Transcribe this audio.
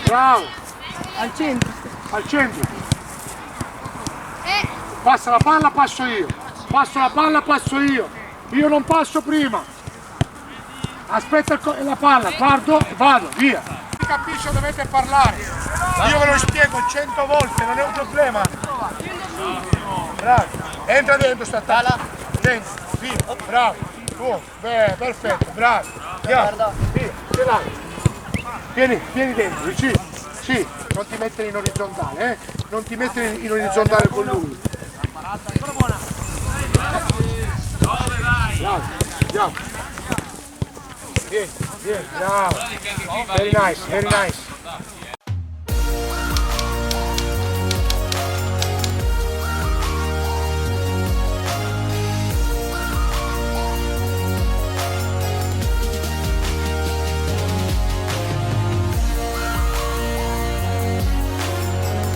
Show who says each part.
Speaker 1: Bravo.
Speaker 2: Al centro.
Speaker 1: Al centro. Passa la palla, passo io. Passo la palla, passo io. Io non passo prima. Aspetta la palla, guardo e vado, via. Capisco, dovete parlare. Io ve lo spiego 100 volte, non è un problema. Bravo. Entra dentro sta talla. Dentro, via, bravo. Beh, perfetto, bravo. Andiamo, via, ce l'hai. Vieni dentro, vicino. Sì, non ti mettere in orizzontale, eh? Non ti mettere in orizzontale con lui. Bravo, andiamo. Vieni, bravo. Very nice, very nice.